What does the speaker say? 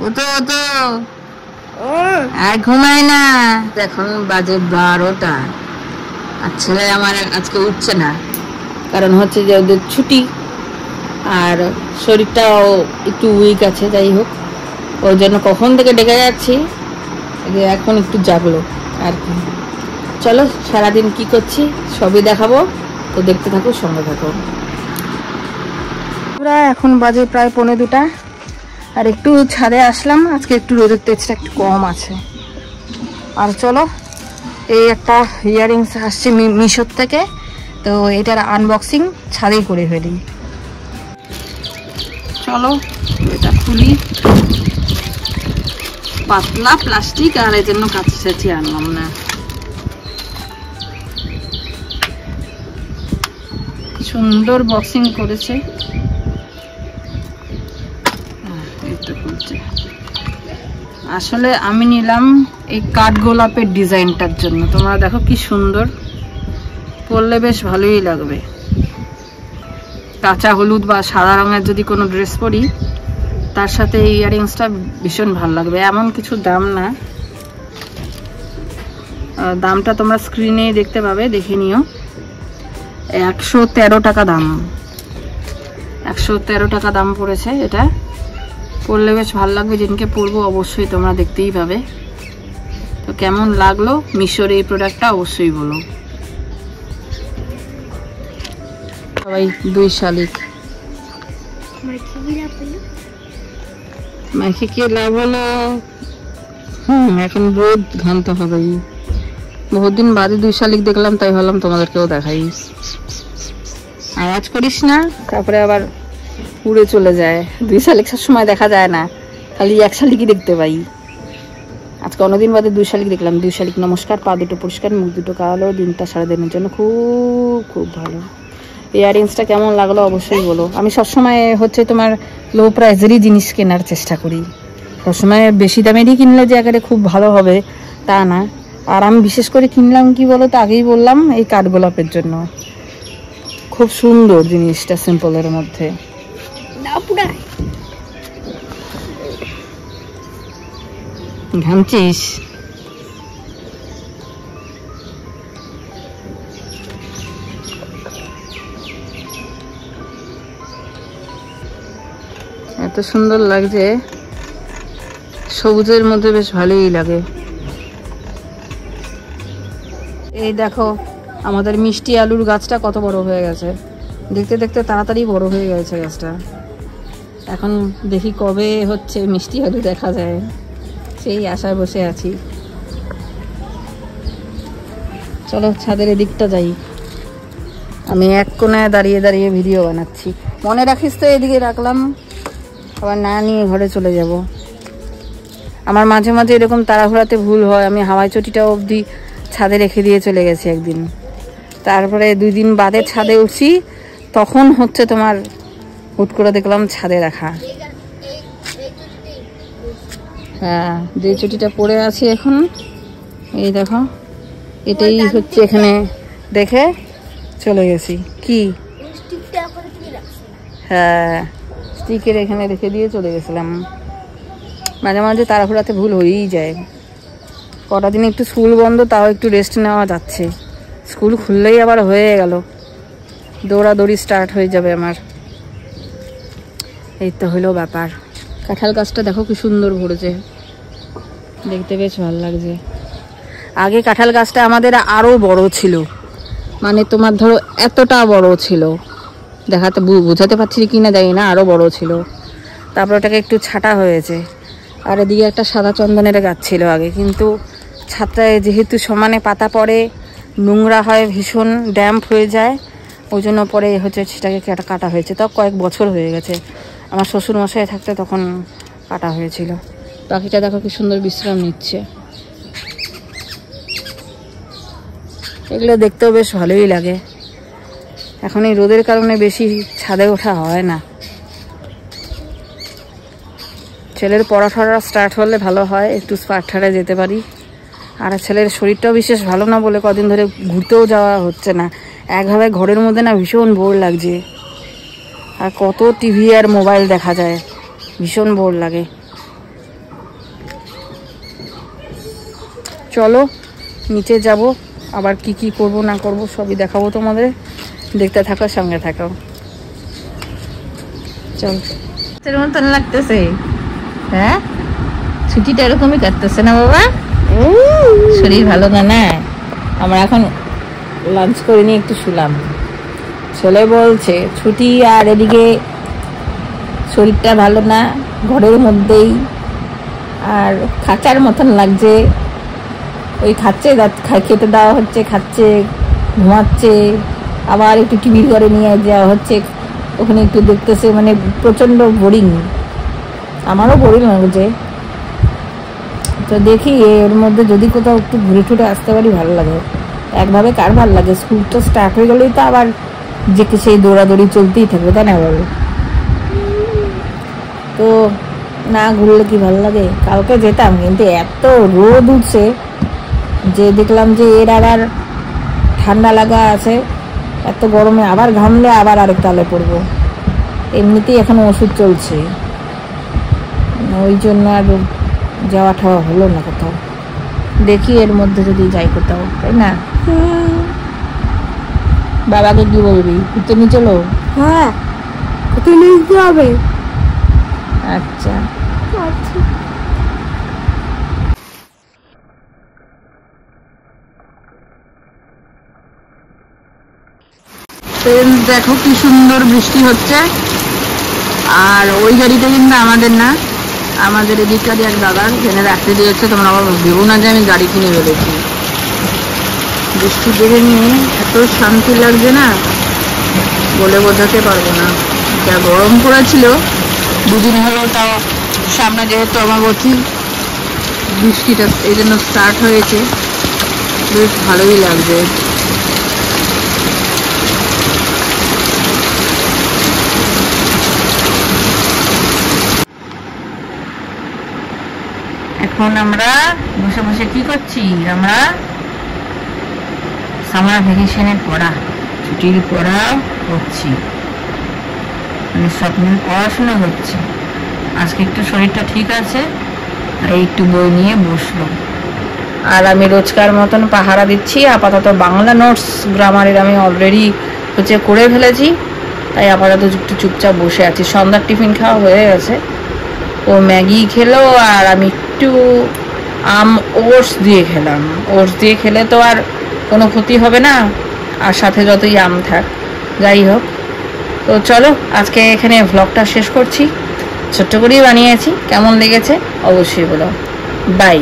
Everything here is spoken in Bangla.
ওতো ওতো আর ঘুমায় না। এখন বাজে 12টা আর ছেলে আমার আজকে উঠছে না, কারণ হচ্ছে যে ওদের ছুটি আর শরীরটাও একটু উইক আছে। যাই হোক, ওর জন্য কখন থেকে ডেকে যাচ্ছি, এখন একটু জাগলো আর কি। চলো সারাদিন কি করছি সবই দেখাবো, তো দেখতে থাকো, সঙ্গে থাকো। এখন বাজে প্রায় 1:45 আর একটু ছাদে আসলাম, আজকে একটু রোদের তেজটা একটু কম আছে। আর চলো, এই একটা ইয়াররিংস আসছে মিশোর থেকে, তো এটার আনবক্সিং ছাদেই করে ফেলি। চলো এটা খুলি, পাতলা প্লাস্টিক আর এই জন্য কাছে আনলাম না। সুন্দর বক্সিং করেছে, আসলে আমি নিলাম এই কাঠগোলাপের ডিজাইনটার জন্য। তোমরা দেখো কি সুন্দর, পরলে বেশ ভালোই লাগবে। কাঁচা হলুদ বা সাদা রঙের যদি কোনো ড্রেস পরি, তার সাথে এই ইয়াররিংসটা ভীষণ ভালো লাগবে। এমন কিছু দাম না, দামটা তোমরা স্ক্রিনে দেখতে পাবে, দেখে নিও। 113 টাকা দাম, 113 টাকা দাম পড়েছে। এটা পরলে বেশ ভালো লাগবে, যেদিনকে পরবো অবশ্যই তোমরা দেখতেই পাবে। তো কেমন লাগলো মিশোর এই প্রোডাক্টটা অবশ্যই বলো। সবাই 2 শালিক মাইকে কি লাভ হলো? এখন রোদ ঘামতে হবে। বহুত দিন বাদে 2 শালিক দেখলাম, তাই ভাবলাম তোমাদেরকেও দেখাই। আওয়াজ করিস না, তারপরে আবার উড়ে চলে যায়। 2 শালিক সবসময় দেখা যায় না, খালি 1 শালিকই দেখতে পাই। আজকে অনেকদিন বাদে 2 শালিক দেখলাম। 2 শালিক নমস্কার, পা দুটো পরিষ্কার, মুখ দুটো কালো, দিনটা সারাদিনের জন্য খুব খুব ভালো। ইয়াররিংসটা কেমন লাগলো অবশ্যই বলো। আমি সবসময় হচ্ছে তোমার লো প্রাইসেরই জিনিস কেনার চেষ্টা করি, সবসময় বেশি দামেরই কিনলে যে একেবারে খুব ভালো হবে তা না। আর আমি বিশেষ করে কিনলাম কি বলো তো, আগেই বললাম, এই কাঠগোলাপের জন্য। খুব সুন্দর জিনিসটা, সিম্পলের মধ্যে। ঘামছিস? এত সুন্দর লাগছে, সবুজের মধ্যে বেশ ভালোই লাগে। এই দেখো আমাদের মিষ্টি আলুর গাছটা কত বড় হয়ে গেছে, দেখতে দেখতে তাড়াতাড়ি বড় হয়ে গেছে গাছটা। এখন দেখি কবে হচ্ছে মিষ্টি আলু দেখা যায়, সেই আশায় বসে আছি। চলো ছাদের এদিকটা যাই। আমি এক কোণায় দাঁড়িয়ে দাঁড়িয়ে ভিডিও বানাচ্ছি, মনে রাখিস তো? এদিকে রাখলাম, আবার না নিয়ে ঘরে চলে যাব। আমার মাঝে মাঝে এরকম তাড়াহুড়াতে ভুল হয়, আমি হাওয়াই চটিটা অবধি ছাদে রেখে দিয়ে চলে গেছি একদিন। তারপরে 2 দিন বাদে ছাদে উঠছি, তখন হচ্ছে তোমার হুট করে দেখলাম ছাদে রাখা। হ্যাঁ, যে চটিটা পরে আছি এখন, এই দেখো, এটাই হচ্ছে এখানে দেখে চলে গেছি। কি? হ্যাঁ, স্টিকের এখানে রেখে দিয়ে চলে গেছিলাম। মাঝে মাঝে তাড়াহুড়াতে ভুল হয়েই যায়। কটা দিন একটু স্কুল বন্ধ, তাও একটু রেস্ট নেওয়া যাচ্ছে। স্কুল খুললেই আবার হয়ে গেল, দৌড়াদৌড়ি স্টার্ট হয়ে যাবে আমার। এই তো হলো ব্যাপার। কাঁঠাল গাছটা দেখো কি সুন্দর ভরেছে, দেখতে বেশ ভালো লাগছে। আগে কাঁঠাল গাছটা আমাদের আরও বড় ছিল, মানে তোমার ধরো এতটা বড় ছিল, দেখাতে বোঝাতে পারছি কি না জানি না, আরও বড় ছিল। তারপর ওটাকে একটু ছাটা হয়েছে। আর এদিকে একটা সাদা চন্দনের গাছ ছিল আগে, কিন্তু ছাদটায় যেহেতু সমানে পাতা পড়ে, নোংরা হয়, ভীষণ ড্যাম্প হয়ে যায়, ওই জন্য পরে হচ্ছে সেটাকে কাটা হয়েছে। তাও কয়েক বছর হয়ে গেছে, আমার শ্বশুর মশাই থাকতে তখন কাটা হয়েছিল। পাখিটা দেখো কি সুন্দর বিশ্রাম নিচ্ছে, এগুলো দেখতেও বেশ ভালোই লাগে। এখন এই রোদের কারণে বেশি ছাদে ওঠা হয় না। ছেলের পড়াশোনা স্টার্ট হলে ভালো হয়, একটু পাঠশালায় যেতে পারি। আর ছেলের শরীরটাও বিশেষ ভালো না বলে কদিন ধরে ঘুরতেও যাওয়া হচ্ছে না। একভাবে ঘরের মধ্যে না ভীষণ বোর লাগছে, আর কত টিভি আর মোবাইল দেখা যায়, ভীষণ বোর লাগে। চলো নিচে যাব, আবার কি কি করব না করব সবই দেখাবো তোমাদের, দেখতে থাকো, সঙ্গে থাকো। চল, এর মতন লাগতেছে। হ্যাঁ, ছুটিটা এরকমই কাটতেছে না বাবা? শরীর ভালো না, আমরা এখন লাঞ্চ করে নিয়ে একটু শুলাম। ছেলে বলছে ছুটি, আর এদিকে শরীরটা ভালো না, ঘরের মধ্যেই আর খাঁচার মতন লাগছে। ওই খাচ্ছে, খেতে দেওয়া হচ্ছে, খাচ্ছে, ঘুমাচ্ছে, আবার একটু টিভির ঘরে নিয়ে যাওয়া হচ্ছে, ওখানে একটু দেখতেছে, মানে প্রচণ্ড বোরিং। আমারও বোরিং লাগছে। তো দেখি এর মধ্যে যদি কোথাও একটু ঘুরে টুরে আসতে পারি ভালো লাগে। একভাবে কার ভালো লাগে, স্কুল তো স্টার্ট হয়ে গেলেই তো আবার যে সেই দৌড়াদৌড়ি চলতেই থাকবে, তাই না বলো? তো না ঘুরলে কি ভালো লাগে? কালকে যেতাম, কিন্তু এত রোদ উঠছে যে দেখলাম যে এর আবার ঠান্ডা লাগা আছে, এত গরমে আবার ঘামলে আবার আরেক তালে পড়বো। এমনিতেই এখন ওষুধ চলছে, ওই জন্য আর যাওয়া ঠাওয়া হলো না কোথাও। দেখি এর মধ্যে যদি যাই কোথাও, তাই না? বাবাকে কি বলবি, ঘুরতে নিয়ে চলো? হ্যাঁ, ঘুরতে নিয়ে যেতে হবে। আচ্ছা আচ্ছা। দেখো কি সুন্দর বৃষ্টি হচ্ছে। আর ওই গাড়িটা কিন্তু আমাদের না, আমাদের এদিককারই এক দাদার, এখানে রাখতে দিয়েছে। তোমরা আবার ভেবো না যে আমি গাড়ি কিনে ফেলেছি। বৃষ্টি দেখে নিয়ে এত শান্তি লাগছে না, বলে বোঝাতে পারবো না। যা গরম পড়েছিল দুদিন হলো, তাও সামনে যেহেতু অমাবস্যা, বৃষ্টিটা এই জন্য স্টার্ট হয়েছে, বেশ ভালোই লাগছে। এখন আমরা বসে বসে কি করছি, আমরা সামার ভ্যাকেশনের পড়া, ছুটির পড়া করছি, মানে স্বপ্নের পড়াশোনা হচ্ছে। আজকে একটু শরীরটা ঠিক আছে, তাই একটু বই নিয়ে বসলো। আর আমি রোজকার মতন পাহারা দিচ্ছি। আপাতত বাংলা নোটস গ্রামারের আমি অলরেডি হচ্ছে করে ফেলেছি, তাই আপাতত একটু চুপচাপ বসে আছি। সন্ধ্যার টিফিন খাওয়া হয়ে গেছে, ও ম্যাগি খেলো, আর আমি একটু ওটস দিয়ে খেলাম। ওটস দিয়ে খেলে তো আর কোনো ক্ষতি হবে না, আর সাথে যতই আম থাক, যাই হোক। তো চলো আজকে এখানে ভ্লগটা শেষ করছি, ছোট্ট করেই বানিয়েছি। কেমন লেগেছে অবশ্যই বলো। বাই।